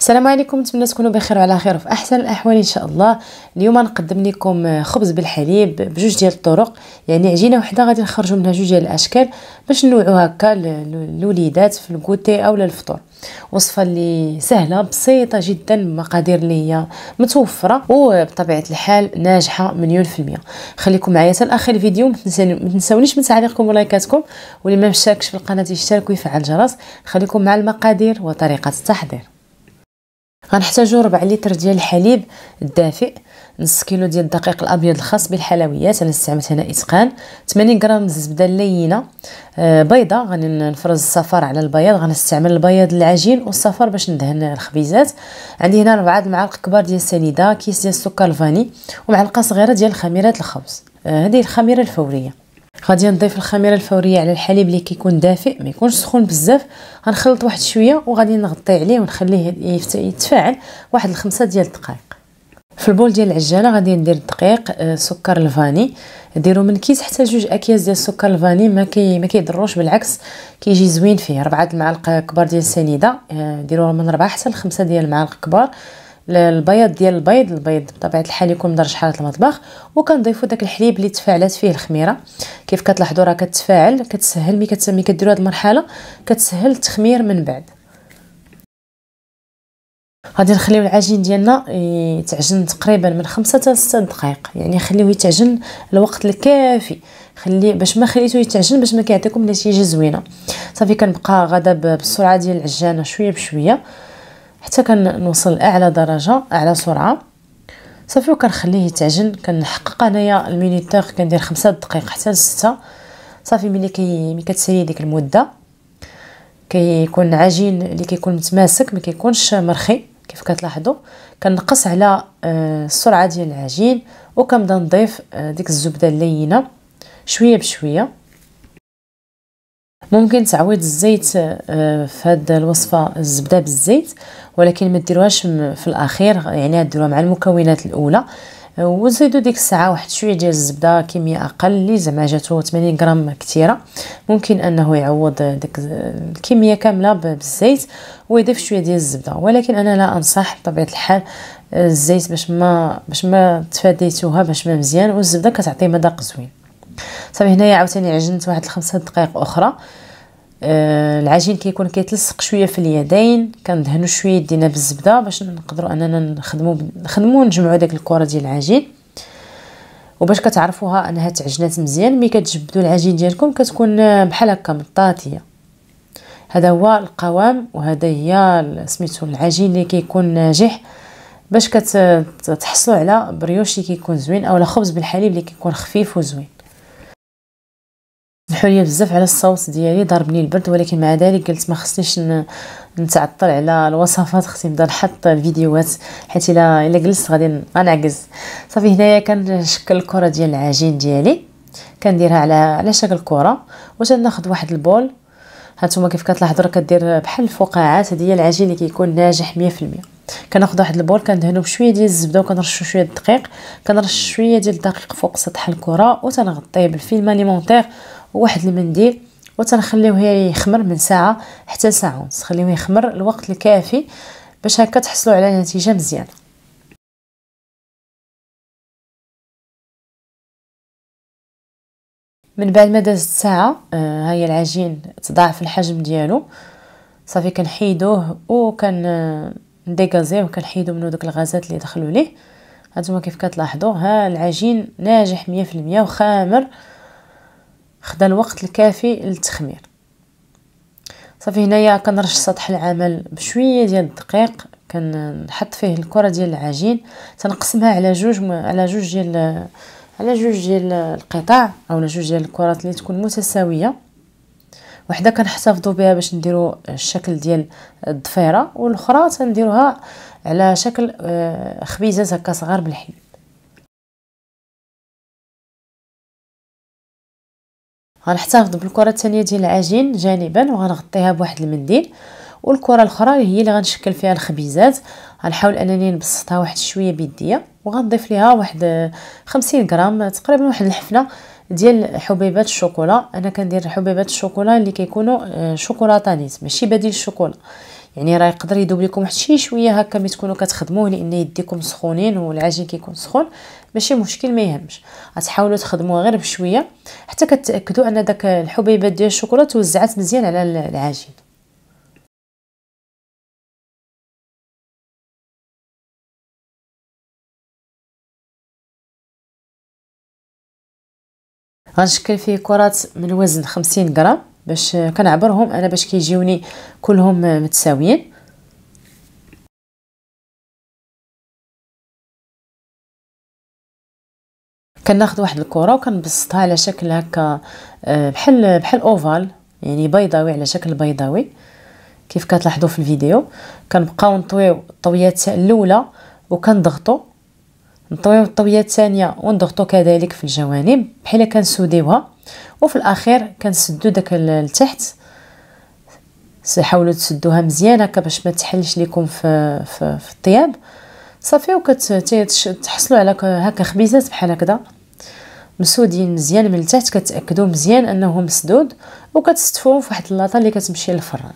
السلام عليكم، نتمنى تكونوا بخير وعلى خير وفي احسن الاحوال ان شاء الله. اليوم نقدم لكم خبز بالحليب بجوج ديال الطرق، يعني عجينه وحده غادي نخرجوا منها جوج ديال الاشكال باش نوعوا هكا للوليدات في الكوتي او للفطور. وصفه اللي سهله بسيطه جدا، مقادير اللي هي متوفره وبطبيعه الحال ناجحه مليون في المية. خليكم معايا حتى لاخر الفيديو، ما تنساونيش من تعليقكم ولايكاتكم، واللي ما مشاركش في القناه يشترك ويفعل الجرس. خليكم مع المقادير وطريقه التحضير. غنحتاجو 4 لتر ديال الحليب الدافئ، نص كيلو ديال الدقيق الابيض الخاص بالحلويات، انا استعملت هنا اتقان، 80 غرام الزبده اللينه، بيضه غادي نفرز الصفار على البياض، غنستعمل البياض العجين والصفار باش ندهن الخبيزات. عندي هنا 4 معالق كبار ديال السنيده، كيس ديال السكر الفاني، ومعلقه صغيره ديال خميره الخبز. هذه الخميره الفوريه. غادي نضيف الخميره الفوريه على الحليب اللي كيكون دافئ، ما يكونش سخون بزاف. غنخلط واحد شويه وغادي نغطي عليه ونخليه يتفاعل واحد 5 ديال الدقائق. في البول ديال العجانه غادي ندير الدقيق، سكر الفاني، ديروا من كيس حتى 2 اكياس ديال السكر الفاني، ما كيضروش، بالعكس كيجي زوين فيه. 4 المعالق كبار ديال السنيده، ديروا من 4 حتى ل 5 ديال المعالق كبار. البياض ديال البيض بطبيعه الحال يكون من درجه حراره المطبخ، وكنضيفوا داك الحليب اللي تفاعلات فيه الخميره. كيف كتلاحظوا راه كتفاعل، كتسهل ملي كديروا هذه المرحله كتسهل التخمير من بعد. غادي نخليو العجين ديالنا يتعجن تقريبا من 5 حتى 6 دقائق، يعني خليوه يتعجن الوقت الكافي، باش ما خليتو يتعجن باش ما كيعطيكم نتيجه زوينه. صافي كنبقى غادا بالسرعه ديال العجانه شويه بشويه حتى كنوصل لاعلى درجه، اعلى سرعه. صافي وكنخليه يتعجن، كنحقق انايا المينيتور، كندير 5 دقائق حتى ل 6. صافي ملي كتسالي ديك المده كيكون عجين اللي كيكون متماسك، ما كيكونش مرخي. كيف كتلاحظوا كنقص على السرعه ديال العجين، وكنبدا نضيف ديك الزبده اللينه شويه بشويه. ممكن تعويض الزيت في هذه الوصفه الزبده بالزيت، ولكن ما ديروهاش في الاخير، يعني ديروها مع المكونات الاولى. وزيدوا ديك الساعه واحد شويه ديال الزبده، كميه اقل اللي زعما جاتو 80 غرام كثيره، ممكن انه يعوض ديك الكميه كامله بالزيت ويضيف شويه ديال الزبده. ولكن انا لا انصح بطبيعه الحال الزيت باش ما تفاديتوها، باش ما مزيان، والزبده كتعطي مذاق زوين. صافي هنايا عاوتاني عجنت واحد 5 دقائق اخرى. العجين كيكون كيتلصق شويه في اليدين، كندهنوا شويه يدينا بالزبده باش نقدروا اننا نخدموا ونجمعوا داك الكره ديال العجين. وباش كتعرفوها انها تعجنات مزيان، ملي كتجبدوا العجين ديالكم كتكون بحال هكا مطاطيه. هذا هو القوام، وهذا هي سميتو العجين اللي كيكون ناجح، باش كتحصلوا على بريوش اللي كيكون زوين، اولا خبز بالحليب اللي كيكون خفيف وزوين. سمحوا لي بزاف على الصوت ديالي، ضربني البرد، ولكن مع ذلك قلت ما خصنيش نتعطل على الوصفات، خصني نبدا نحط الفيديوهات، حيت الا جلست غادي غنعجز. صافي هنايا كنشكل الكره ديال العجين ديالي، كنديرها على شكل كره، وتناخذ واحد البول. هانتوما كيف كتلاحظوا راه كدير بحال الفقاعات. هذه هي العجين اللي كيكون ناجح 100%. كناخذ واحد البول، كندهنو بشويه ديال الزبده، وكنرشو شويه الدقيق، كنرش شويه ديال الدقيق فوق سطح الكره، وتنغطيه بالفيلم اليمونتير وواحد المنديل، وتنخليوه يخمر من ساعه حتى ساعه ونص. خليوه يخمر الوقت الكافي باش هكا تحصلوا على نتيجه مزيانه. من بعد ما دازت ساعه، ها هي العجين تضاعف الحجم ديالو. صافي كنحيدوه نديكازيه، وكنحيدو منو داك الغازات اللي دخلوا ليه. هانتوما كيف كتلاحظوا ها العجين ناجح 100% وخامر، خدا الوقت الكافي للتخمير. صافي هنايا كنرش سطح العمل بشويه ديال الدقيق، كنحط فيه الكره ديال العجين، تنقسمها على جوج ديال القطع، اولا جوج ديال الكرات اللي تكون متساويه. وحده كنحتفظوا بها باش نديروا الشكل ديال الضفيره، والاخرى تنديروها على شكل خبيزات هكا صغار بالحليب. غنحتفظ بالكره الثانيه ديال العجين جانبا، وغنغطيها بواحد المنديل، والكره الاخرى هي اللي غنشكل فيها الخبيزات. غنحاول انني نبسطها واحد شويه بيديا، وغنضيف ليها واحد 50 غرام تقريبا، واحد الحفنه ديال حبيبات الشوكولا. انا كندير حبيبات الشوكولا اللي كيكونوا شوكولاتانيت، ماشي بديل الشوكولا، يعني راه يقدر يذوب لكم واحد شي شويه هكا ملي تكونوا كتخدموه، لان يديكم سخونين والعجين كيكون سخون ماشي مشكل، ما يهمش. غتحاولوا تخدموها غير بشويه حتى كتاكدوا ان داك الحبيبات ديال الشوكولا توزعات مزيان على العجين. غنشكل فيه كرات من وزن 50 غرام باش كنعبرهم انا باش كيجيوني كلهم متساويين. كناخذ واحد الكره وكنبسطها على شكل هكا بحال اوفال، يعني بيضاوي على شكل بيضاوي كيف كتلاحظوا في الفيديو. كنبقاو نطويو الطويات الاولى وكنضغطوا، نطويو الطويه الثانيه ونضغطوا كذلك في الجوانب بحال كنسوديوها، وفي الاخير كنسدو داك التحت. حاولوا تسدوها مزيان هكا باش ما تحلش لكم في الطياب صافي. وكتحصلوا على هكا خبيزات بحال هكذا مسودين مزيان من التحت، كتاكدوا مزيان انه مسدود، وكتستفوهم في واحد اللاطه اللي كتمشي للفران.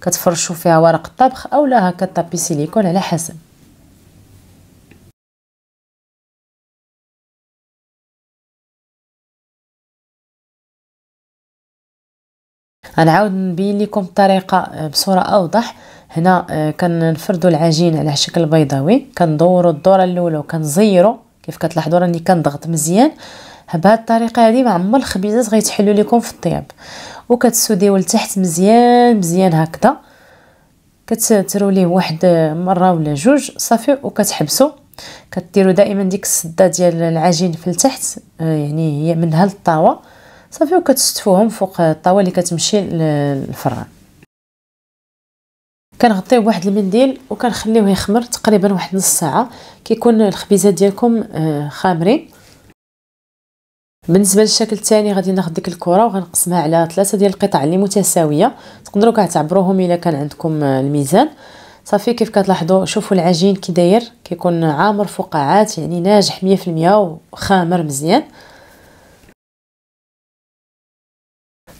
كتفرشوا فيها ورق الطبخ اولا هكا طابي سيليكون على حسب. غنعاود نبين لكم الطريقه بصوره اوضح. هنا كنفردوا العجين على شكل بيضاوي، كندوروا الدوره الاولى وكنزيروا كيف كتلاحظوا راني كنضغط مزيان. بهذه الطريقه هذه مع عمر الخبيزات غيتحلوا لكم في الطياب. وكتسوديو لتحت مزيان مزيان هكذا، كتروا ليه واحد مره ولا جوج صافي، وكتحبسوا. كديروا دائما ديك السده ديال العجين في التحت، يعني هي منها للطاوه صافي، وكتستفوهم فوق الطاوه اللي كتمشي للفران. كنغطيه بواحد المنديل وكنخليوه يخمر تقريبا واحد نص ساعه، كيكون الخبيزات ديالكم خامرين. بالنسبه للشكل الثاني غادي ناخذ ديك الكره وغنقسمها على 3 ديال القطع اللي متساويه، تقدروا كتعبروهم الا كان عندكم الميزان صافي. كيف كتلاحظوا شوفوا العجين كي داير، كيكون عامر فقاعات، يعني ناجح 100% وخامر مزيان.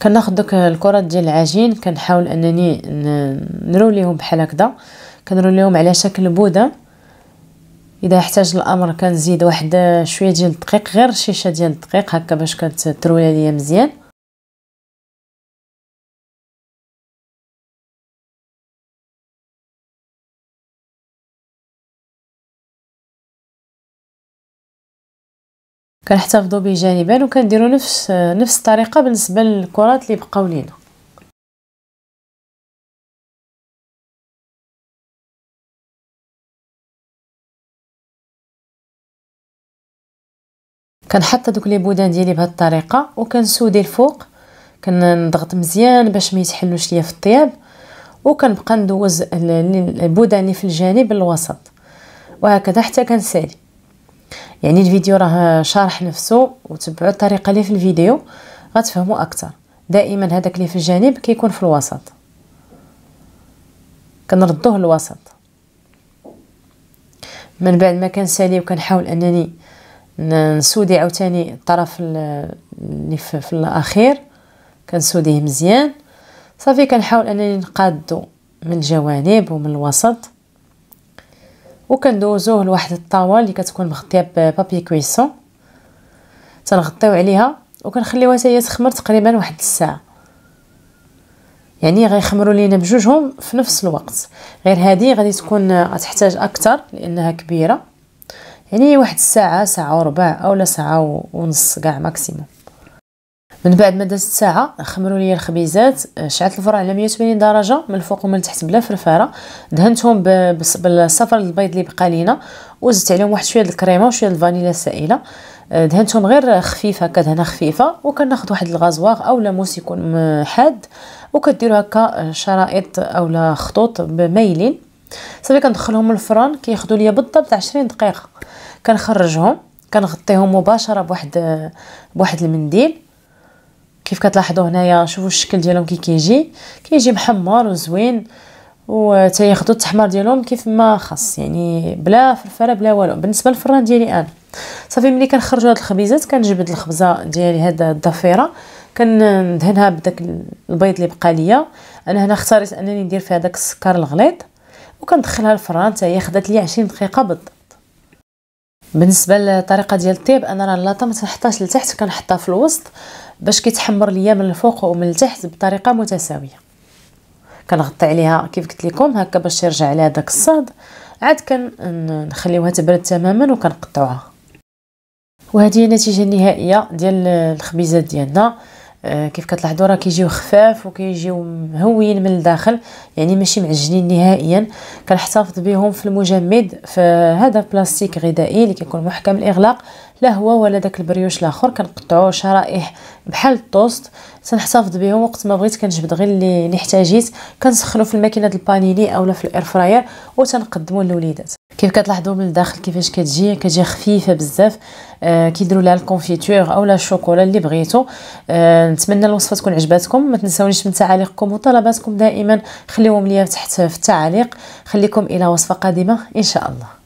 كناخذ دوك الكرات ديال العجين كنحاول انني نروليهم بحال هكذا، كنروليهم على شكل بوده. اذا احتاج الامر كنزيد واحد شويه ديال الدقيق، غير شيشه ديال الدقيق هكا باش كترولي ليا مزيان. كنحتفظوا به جانبا، وكنديروا نفس الطريقه بالنسبه للكرات اللي بقاو لينا. كنحط دوك لي بودان ديالي بهذه الطريقه وكنسودي الفوق، كنضغط مزيان باش ما يتحلوش ليا في الطياب، وكنبقى ندوز البودان اللي في الجانب للوسط وهكذا حتى كنسالي. يعني الفيديو راه شارح نفسه، وتبعوا الطريقه اللي في الفيديو غتفهموا اكثر. دائما هذاك اللي في الجانب كيكون في الوسط، كنردوه للوسط. من بعد ما كنسالي وكنحاول انني نسودي عاوتاني الطرف اللي في الاخير، كنسوديه مزيان صافي. كنحاول انني نقادو من الجوانب ومن الوسط، وكندوزوه لواحد الطاوه اللي كتكون مغطيه ببابي كويسون، تنغطيو عليها وكنخليوها حتى هي تخمر تقريبا واحد الساعه. يعني غيخمروا لينا بجوجهم في نفس الوقت، غير هذه غادي تكون غتحتاج اكثر لانها كبيره، يعني واحد الساعه، ساعه وربع اولا ساعه ونص كاع ماكسيموم. من بعد ما دازت ساعه خمروا لي الخبيزات، شعلت الفرن على 180 درجه من الفوق ومن التحت بلا فرفاره، دهنتهم بالصفر البيض اللي بقى لينا، وزدت عليهم واحد شويه الكريمه وشويه الفانيلا السائله. دهنتهم غير خفيفه هكا، دهنه خفيفه. وكناخذ واحد الغازواغ اولا موس يكون حاد، وكديروا هكا شرائط اولا خطوط بميلين صافي. كندخلهم للفران كياخذوا ليا بالضبط 20 دقيقه. كنخرجهم كنغطيهم مباشره بواحد المنديل. كيف كتلاحظوا هنايا شوفوا الشكل ديالهم كيجي محمر وزوين، وتياخذوا التحمر ديالهم كيف ما خص، يعني بلا فرفره بلا والو. بالنسبه للفران ديالي انا صافي، ملي كنخرجوا هاد الخبيزات كنجبد الخبزه ديالي هاد الضفيره كندهنها بداك البيض اللي بقى ليا. انا هنا اختاريت انني ندير فيها داك السكر الغليظ وكندخلها الفران حتى هي خدات لي 20 دقيقه بالضبط. بالنسبه للطريقه ديال الطيب، انا راه اللاطه ما تنحطهاش لتحت، كنحطها في الوسط باش كيتحمر ليا من الفوق ومن التحت بطريقه متساويه. كنغطي عليها كيف قلت لكم هكا باش يرجع عليها داك الصاد، عاد كنخليوها تبرد تماما وكنقطعوها. وهذه هي النتيجه النهائيه ديال الخبيزات ديالنا. كيف كتلاحظوا راه كيجيو خفاف وكيجيو مهويين من الداخل، يعني ماشي معجنين نهائيا. كنحتفظ بهم في المجمد في هذا بلاستيك غذائي اللي كيكون محكم الاغلاق، لا هو ولا داك البريوش الاخر. كنقطعوه شرائح بحال الطوست، تنحتفظ بهم وقت ما بغيت كنجبد غير اللي احتاجيت، كنسخنو في الماكينه البانيني اولا في الاير فراير وتنقدموا للوليدات. كيف كتلاحظوا من الداخل كيفاش كتجي خفيفه بزاف. كيديروا لها الكونفيتور اولا الشوكولا اللي بغيتو. نتمنى الوصفه تكون عجباتكم. ما تنساونيش من تعاليقكم وطلباتكم دائما، خليوهم ليا تحت في التعاليق. خليكم الى وصفه قادمه ان شاء الله.